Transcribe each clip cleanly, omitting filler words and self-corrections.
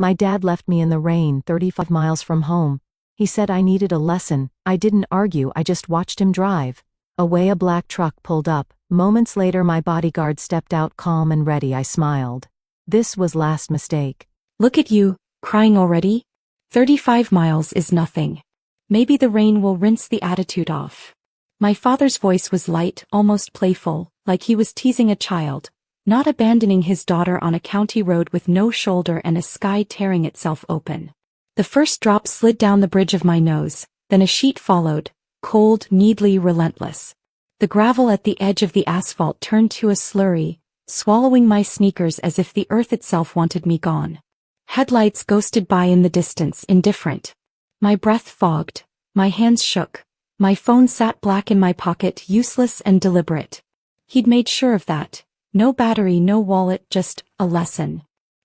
My dad left me in the rain 35 miles from home. He said I needed a lesson. I didn't argue, I just watched him drive. Away a black truck pulled up. Moments later my bodyguard stepped out calm and ready. I smiled. This was last mistake. Look at you, crying already? 35 miles is nothing. Maybe the rain will rinse the attitude off. My father's voice was light, almost playful, like he was teasing a child, not abandoning his daughter on a county road with no shoulder and a sky tearing itself open. The first drop slid down the bridge of my nose, then a sheet followed, cold, needly relentless. The gravel at the edge of the asphalt turned to a slurry, swallowing my sneakers as if the earth itself wanted me gone. Headlights ghosted by in the distance, indifferent. My breath fogged, my hands shook, my phone sat black in my pocket, useless and deliberate. He'd made sure of that. No battery, no wallet, just a lesson.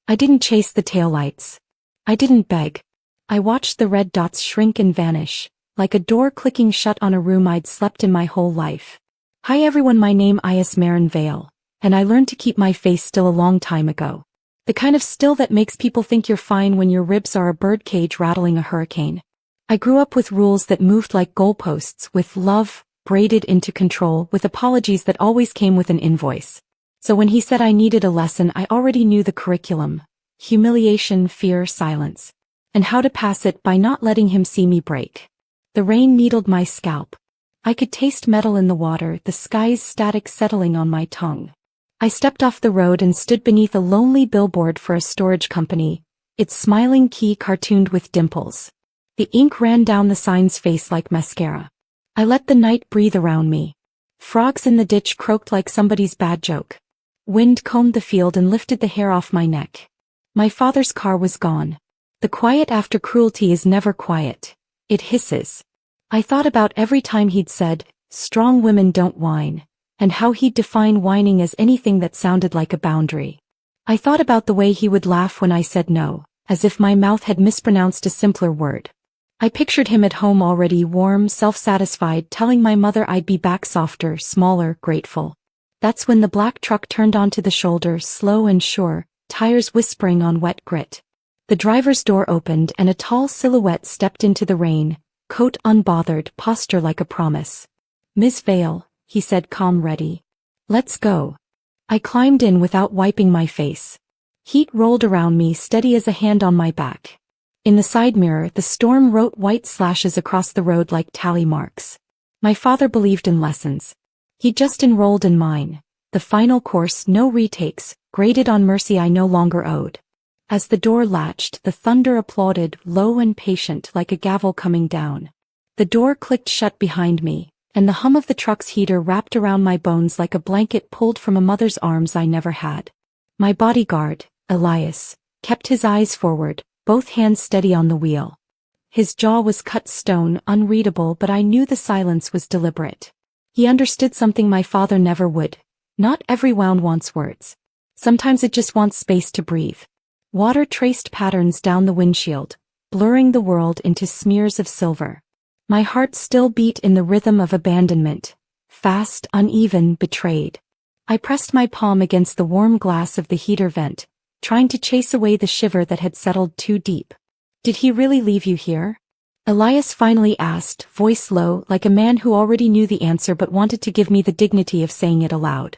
I didn't chase the taillights. I didn't beg. I watched the red dots shrink and vanish, like a door clicking shut on a room I'd slept in my whole life. Hi everyone, my name is Marin Vale, and I learned to keep my face still a long time ago. The kind of still that makes people think you're fine when your ribs are a birdcage rattling a hurricane. I grew up with rules that moved like goalposts, with love braided into control, with apologies that always came with an invoice. So when he said I needed a lesson, I already knew the curriculum: humiliation, fear, silence. And how to pass it by not letting him see me break. The rain needled my scalp. I could taste metal in the water, the sky's static settling on my tongue. I stepped off the road and stood beneath a lonely billboard for a storage company, its smiling key cartooned with dimples. The ink ran down the sign's face like mascara. I let the night breathe around me. Frogs in the ditch croaked like somebody's bad joke. Wind combed the field and lifted the hair off my neck. My father's car was gone. The quiet after cruelty is never quiet. It hisses. I thought about every time he'd said, "Strong women don't whine," and how he'd define whining as anything that sounded like a boundary. I thought about the way he would laugh when I said no, as if my mouth had mispronounced a simpler word. I pictured him at home already warm, self-satisfied, telling my mother I'd be back softer, smaller, grateful. That's when the black truck turned onto the shoulder, slow and sure, tires whispering on wet grit. The driver's door opened and a tall silhouette stepped into the rain, coat unbothered, posture like a promise. "Miss Vale," he said, calm, ready. "Let's go." I climbed in without wiping my face. Heat rolled around me, steady as a hand on my back. In the side mirror, the storm wrote white slashes across the road like tally marks. My father believed in lessons. He just enrolled in mine. The final course, no retakes, graded on mercy I no longer owed. As the door latched, the thunder applauded, low and patient like a gavel coming down. The door clicked shut behind me, and the hum of the truck's heater wrapped around my bones like a blanket pulled from a mother's arms I never had. My bodyguard, Elias, kept his eyes forward, both hands steady on the wheel. His jaw was cut stone, unreadable, but I knew the silence was deliberate. He understood something my father never would. Not every wound wants words. Sometimes it just wants space to breathe. Water traced patterns down the windshield, blurring the world into smears of silver. My heart still beat in the rhythm of abandonment, fast, uneven, betrayed. I pressed my palm against the warm glass of the heater vent, trying to chase away the shiver that had settled too deep. "Did he really leave you here?" Elias finally asked, voice low, like a man who already knew the answer but wanted to give me the dignity of saying it aloud.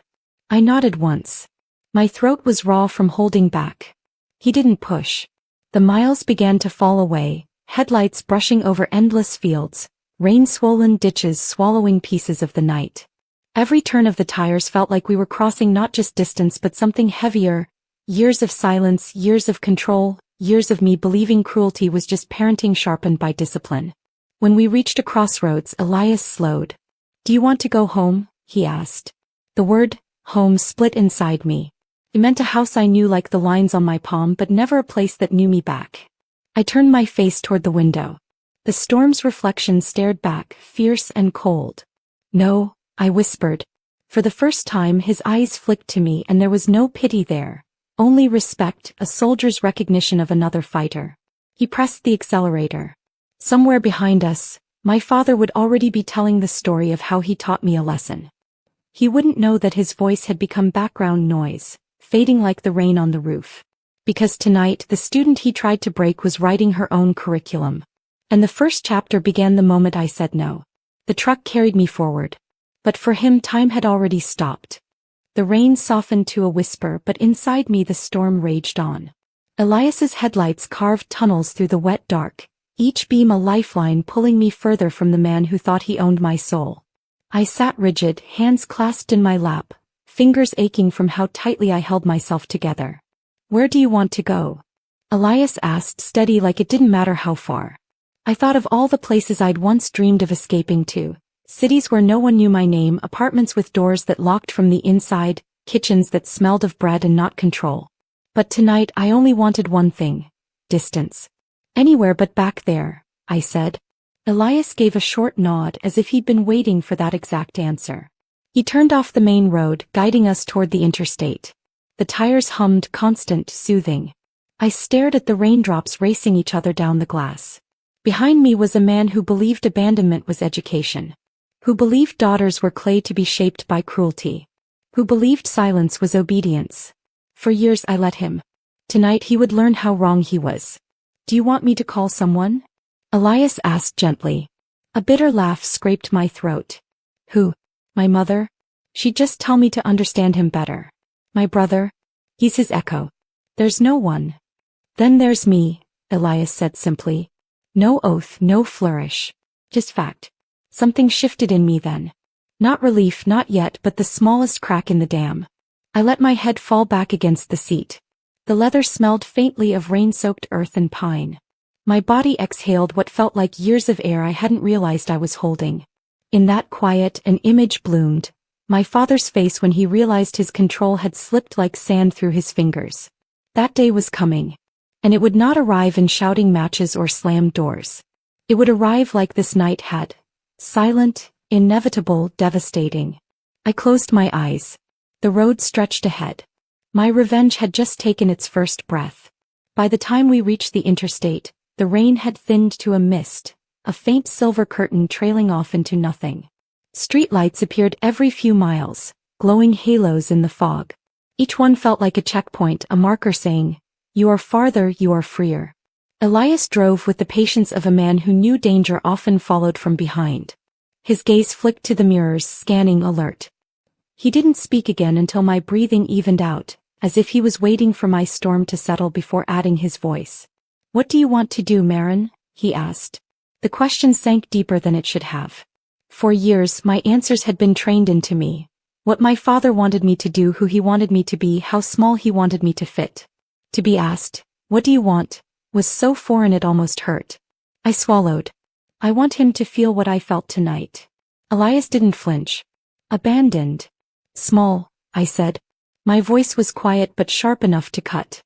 I nodded once. My throat was raw from holding back. He didn't push. The miles began to fall away, headlights brushing over endless fields, rain-swollen ditches swallowing pieces of the night. Every turn of the tires felt like we were crossing not just distance but something heavier. Years of silence, years of control, years of me believing cruelty was just parenting sharpened by discipline. When we reached a crossroads, Elias slowed. "Do you want to go home?" he asked. The word, home, split inside me. It meant a house I knew like the lines on my palm, but never a place that knew me back. I turned my face toward the window. The storm's reflection stared back, fierce and cold. "No," I whispered. For the first time his eyes flicked to me and there was no pity there. Only respect, a soldier's recognition of another fighter. He pressed the accelerator. Somewhere behind us, my father would already be telling the story of how he taught me a lesson. He wouldn't know that his voice had become background noise, fading like the rain on the roof. Because tonight the student he tried to break was writing her own curriculum. And the first chapter began the moment I said no. The truck carried me forward. But for him time had already stopped. The rain softened to a whisper, but inside me the storm raged on. Elias's headlights carved tunnels through the wet dark, each beam a lifeline pulling me further from the man who thought he owned my soul. I sat rigid, hands clasped in my lap, fingers aching from how tightly I held myself together. "Where do you want to go?" Elias asked, steady like it didn't matter how far. I thought of all the places I'd once dreamed of escaping to. Cities where no one knew my name, apartments with doors that locked from the inside, kitchens that smelled of bread and not control. But tonight I only wanted one thing: distance. "Anywhere but back there," I said. Elias gave a short nod as if he'd been waiting for that exact answer. He turned off the main road, guiding us toward the interstate. The tires hummed, constant, soothing. I stared at the raindrops racing each other down the glass. Behind me was a man who believed abandonment was education. Who believed daughters were clay to be shaped by cruelty. Who believed silence was obedience. For years I let him. Tonight he would learn how wrong he was. "Do you want me to call someone?" Elias asked gently. A bitter laugh scraped my throat. "Who? My mother? She'd just tell me to understand him better. My brother? He's his echo. There's no one." "Then there's me," Elias said simply. No oath, no flourish. Just fact. Something shifted in me then. Not relief, not yet, but the smallest crack in the dam. I let my head fall back against the seat. The leather smelled faintly of rain-soaked earth and pine. My body exhaled what felt like years of air I hadn't realized I was holding. In that quiet, an image bloomed. My father's face when he realized his control had slipped like sand through his fingers. That day was coming. And it would not arrive in shouting matches or slammed doors. It would arrive like this night had. Silent, inevitable, devastating. I closed my eyes. The road stretched ahead. My revenge had just taken its first breath. By the time we reached the interstate, the rain had thinned to a mist, a faint silver curtain trailing off into nothing. Streetlights appeared every few miles, glowing halos in the fog. Each one felt like a checkpoint, a marker saying, "You are farther, you are freer." Elias drove with the patience of a man who knew danger often followed from behind. His gaze flicked to the mirrors, scanning alert. He didn't speak again until my breathing evened out, as if he was waiting for my storm to settle before adding his voice. "What do you want to do, Marin?" he asked. The question sank deeper than it should have. For years, my answers had been trained into me. What my father wanted me to do, who he wanted me to be, how small he wanted me to fit. To be asked, "What do you want?" was so foreign it almost hurt. I swallowed. "I want him to feel what I felt tonight." Elias didn't flinch. "Abandoned." "Small," I said. My voice was quiet but sharp enough to cut.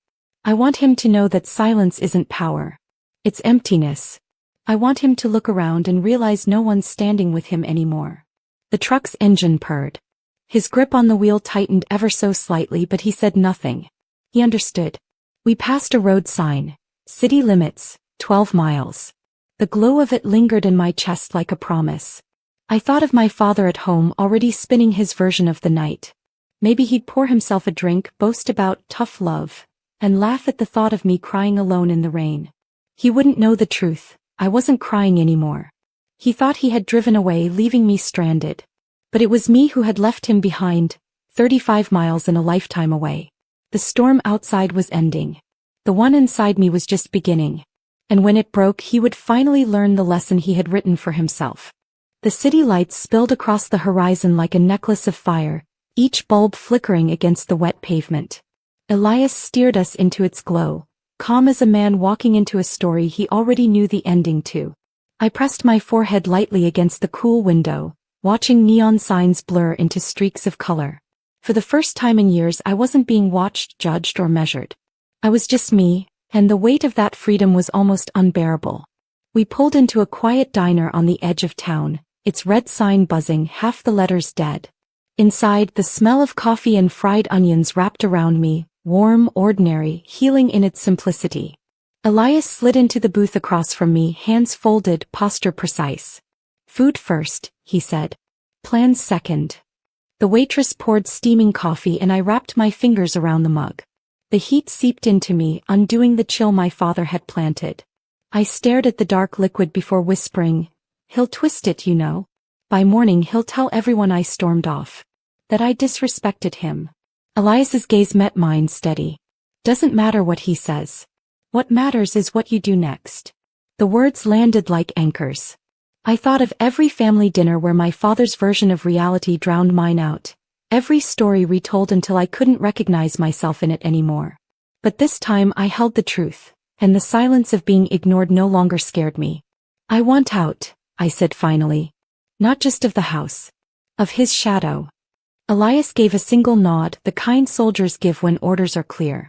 "I want him to know that silence isn't power. It's emptiness. I want him to look around and realize no one's standing with him anymore." The truck's engine purred. His grip on the wheel tightened ever so slightly, but he said nothing. He understood. We passed a road sign. City limits, 12 miles. The glow of it lingered in my chest like a promise. I thought of my father at home already spinning his version of the night. Maybe he'd pour himself a drink, boast about tough love, and laugh at the thought of me crying alone in the rain. He wouldn't know the truth. I wasn't crying anymore. He thought he had driven away, leaving me stranded. But it was me who had left him behind, 35 miles and a lifetime away. The storm outside was ending. The one inside me was just beginning. And when it broke, he would finally learn the lesson he had written for himself. The city lights spilled across the horizon like a necklace of fire, each bulb flickering against the wet pavement. Elias steered us into its glow, calm as a man walking into a story he already knew the ending to. I pressed my forehead lightly against the cool window, watching neon signs blur into streaks of color. For the first time in years, I wasn't being watched, judged, or measured. I was just me, and the weight of that freedom was almost unbearable. We pulled into a quiet diner on the edge of town, its red sign buzzing, half the letters dead. Inside, the smell of coffee and fried onions wrapped around me, warm, ordinary, healing in its simplicity. Elias slid into the booth across from me, hands folded, posture precise. "Food first," he said. "Plans second." The waitress poured steaming coffee and I wrapped my fingers around the mug. The heat seeped into me, undoing the chill my father had planted. I stared at the dark liquid before whispering, "He'll twist it, you know. By morning he'll tell everyone I stormed off. That I disrespected him." Elias's gaze met mine steady. "Doesn't matter what he says. What matters is what you do next." The words landed like anchors. I thought of every family dinner where my father's version of reality drowned mine out. Every story retold until I couldn't recognize myself in it anymore. But this time I held the truth, and the silence of being ignored no longer scared me. "I want out," I said finally. "Not just of the house. Of his shadow." Elias gave a single nod, the kind soldiers give when orders are clear.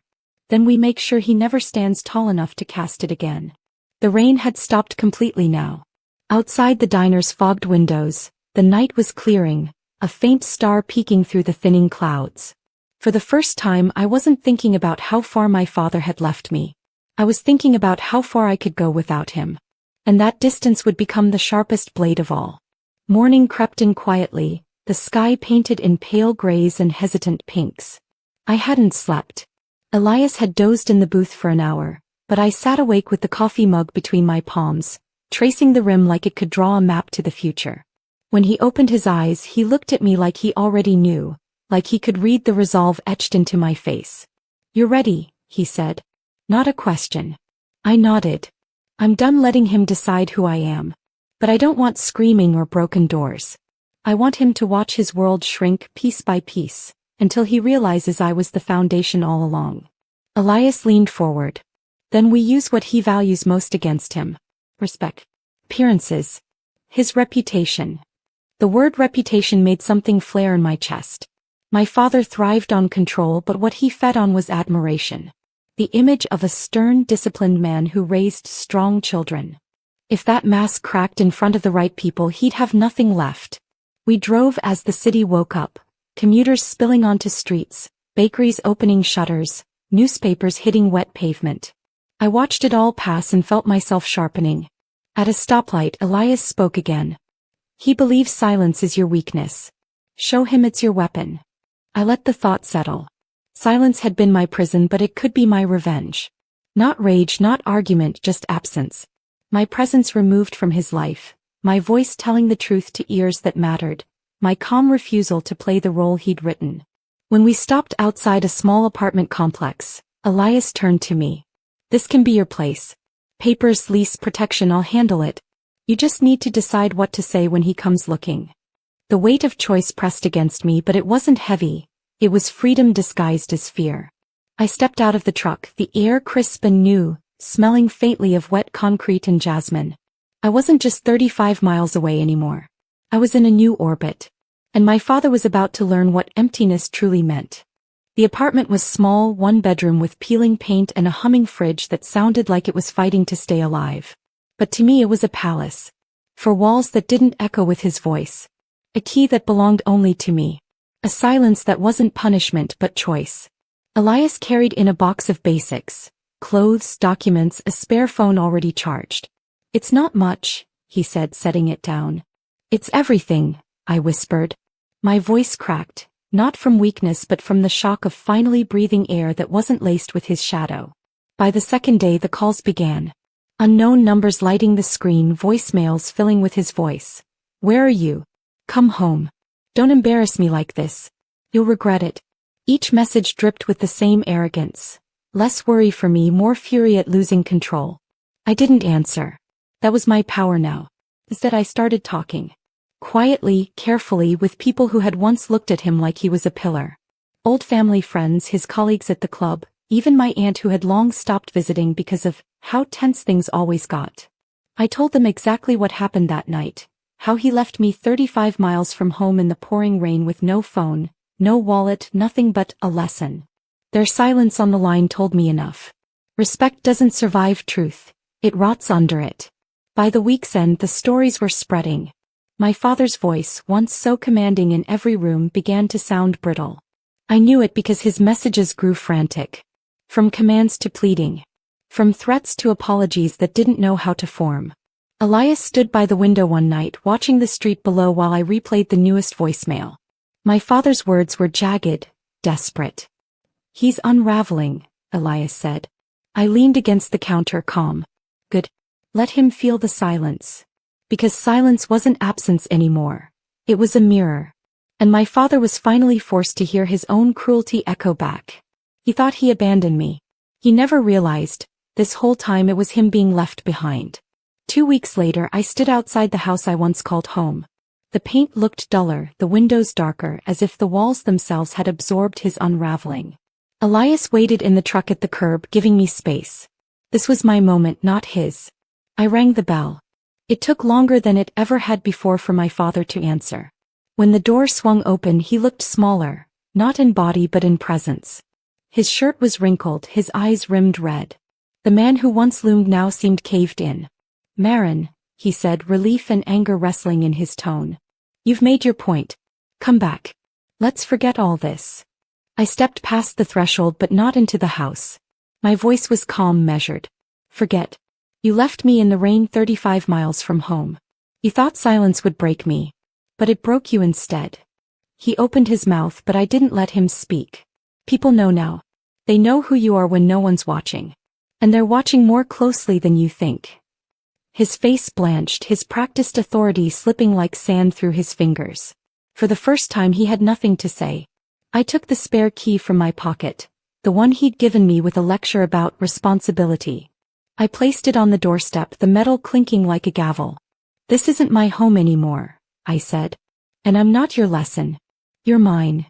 Then we make sure he never stands tall enough to cast it again. The rain had stopped completely now. Outside the diner's fogged windows, the night was clearing, a faint star peeking through the thinning clouds. For the first time I wasn't thinking about how far my father had left me. I was thinking about how far I could go without him. And that distance would become the sharpest blade of all. Morning crept in quietly, the sky painted in pale grays and hesitant pinks. I hadn't slept. Elias had dozed in the booth for an hour, but I sat awake with the coffee mug between my palms, tracing the rim like it could draw a map to the future. When he opened his eyes, he looked at me like he already knew, like he could read the resolve etched into my face. "You're ready," he said. Not a question. I nodded. I'm done letting him decide who I am. But I don't want screaming or broken doors. I want him to watch his world shrink piece by piece, until he realizes I was the foundation all along. Elias leaned forward. "Then we use what he values most against him. Respect. Appearances. His reputation." The word reputation made something flare in my chest. My father thrived on control, but what he fed on was admiration. The image of a stern, disciplined man who raised strong children. If that mask cracked in front of the right people, he'd have nothing left. We drove as the city woke up, commuters spilling onto streets, bakeries opening shutters, newspapers hitting wet pavement. I watched it all pass and felt myself sharpening. At a stoplight, Elias spoke again. "He believes silence is your weakness. Show him it's your weapon." I let the thought settle. Silence had been my prison, but it could be my revenge. Not rage, not argument, just absence. My presence removed from his life, my voice telling the truth to ears that mattered, my calm refusal to play the role he'd written. When we stopped outside a small apartment complex, Elias turned to me. "This can be your place. Papers, lease, protection, I'll handle it. You just need to decide what to say when he comes looking." The weight of choice pressed against me, but it wasn't heavy. It was freedom disguised as fear. I stepped out of the truck, the air crisp and new, smelling faintly of wet concrete and jasmine. I wasn't just 35 miles away anymore. I was in a new orbit. And my father was about to learn what emptiness truly meant. The apartment was small, one bedroom with peeling paint and a humming fridge that sounded like it was fighting to stay alive. But to me it was a palace. For walls that didn't echo with his voice. A key that belonged only to me. A silence that wasn't punishment but choice. Elias carried in a box of basics. Clothes, documents, a spare phone already charged. "It's not much," he said, setting it down. "It's everything," I whispered. My voice cracked, not from weakness but from the shock of finally breathing air that wasn't laced with his shadow. By the second day the calls began. Unknown numbers lighting the screen, voicemails filling with his voice. "Where are you? Come home. Don't embarrass me like this. You'll regret it." Each message dripped with the same arrogance. Less worry for me, more fury at losing control. I didn't answer. That was my power now. Instead I started talking. Quietly, carefully, with people who had once looked at him like he was a pillar. Old family friends, his colleagues at the club, even my aunt who had long stopped visiting because of how tense things always got. I told them exactly what happened that night, how he left me 35 miles from home in the pouring rain with no phone, no wallet, nothing but a lesson. Their silence on the line told me enough. Respect doesn't survive truth. It rots under it. By the week's end the stories were spreading. My father's voice, once so commanding in every room, began to sound brittle. I knew it because his messages grew frantic. From commands to pleading. From threats to apologies that didn't know how to form. Elias stood by the window one night watching the street below while I replayed the newest voicemail. My father's words were jagged, desperate. "He's unraveling," Elias said. I leaned against the counter, calm. Good. Let him feel the silence. Because silence wasn't absence anymore. It was a mirror. And my father was finally forced to hear his own cruelty echo back. He thought he abandoned me. He never realized, this whole time it was him being left behind. 2 weeks later I stood outside the house I once called home. The paint looked duller, the windows darker, as if the walls themselves had absorbed his unraveling. Elias waited in the truck at the curb, giving me space. This was my moment, not his. I rang the bell. It took longer than it ever had before for my father to answer. When the door swung open, he looked smaller, not in body but in presence. His shirt was wrinkled, his eyes rimmed red. The man who once loomed now seemed caved in. Marin, he said, relief and anger wrestling in his tone. You've made your point. Come back. Let's forget all this. I stepped past the threshold but not into the house. My voice was calm, measured. Forget. You left me in the rain 35 miles from home. You thought silence would break me. But it broke you instead. He opened his mouth but I didn't let him speak. People know now. They know who you are when no one's watching. And they're watching more closely than you think. His face blanched, his practiced authority slipping like sand through his fingers. For the first time he had nothing to say. I took the spare key from my pocket, the one he'd given me with a lecture about responsibility. I placed it on the doorstep, the metal clinking like a gavel. This isn't my home anymore, I said. And I'm not your lesson. You're mine.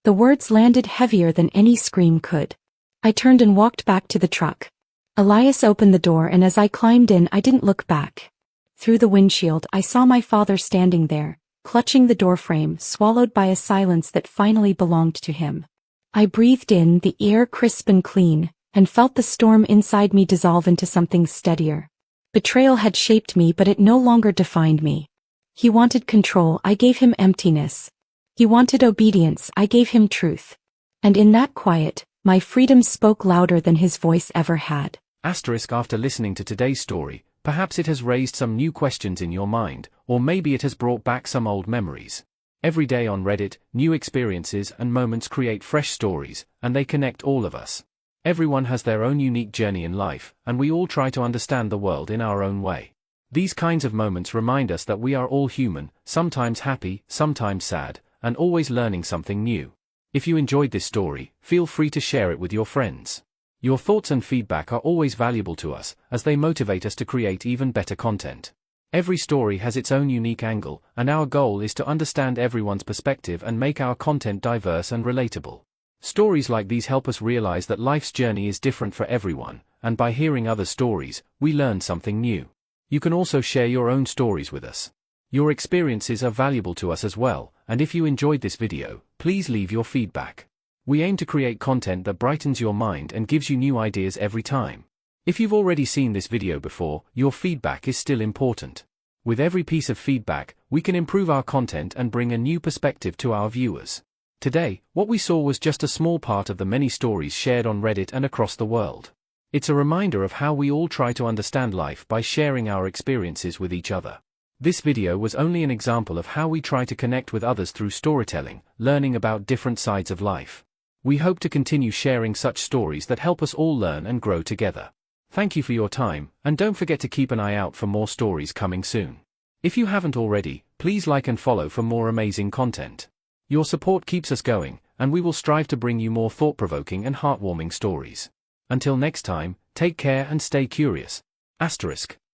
The words landed heavier than any scream could. I turned and walked back to the truck. Elias opened the door and as I climbed in I didn't look back. Through the windshield I saw my father standing there, clutching the doorframe, swallowed by a silence that finally belonged to him. I breathed in, the air crisp and clean, and felt the storm inside me dissolve into something steadier. Betrayal had shaped me but it no longer defined me. He wanted control, I gave him emptiness. He wanted obedience, I gave him truth. And in that quiet, my freedom spoke louder than his voice ever had. After listening to today's story, perhaps it has raised some new questions in your mind, or maybe it has brought back some old memories. Every day on Reddit, new experiences and moments create fresh stories, and they connect all of us. Everyone has their own unique journey in life, and we all try to understand the world in our own way. These kinds of moments remind us that we are all human, sometimes happy, sometimes sad, and always learning something new. If you enjoyed this story, feel free to share it with your friends. Your thoughts and feedback are always valuable to us, as they motivate us to create even better content. Every story has its own unique angle, and our goal is to understand everyone's perspective and make our content diverse and relatable. Stories like these help us realize that life's journey is different for everyone, and by hearing other stories, we learn something new. You can also share your own stories with us. Your experiences are valuable to us as well, and if you enjoyed this video, please leave your feedback. We aim to create content that brightens your mind and gives you new ideas every time. If you've already seen this video before, your feedback is still important. With every piece of feedback, we can improve our content and bring a new perspective to our viewers. Today, what we saw was just a small part of the many stories shared on Reddit and across the world. It's a reminder of how we all try to understand life by sharing our experiences with each other. This video was only an example of how we try to connect with others through storytelling, learning about different sides of life. We hope to continue sharing such stories that help us all learn and grow together. Thank you for your time, and don't forget to keep an eye out for more stories coming soon. If you haven't already, please like and follow for more amazing content. Your support keeps us going, and we will strive to bring you more thought-provoking and heartwarming stories. Until next time, take care and stay curious. *.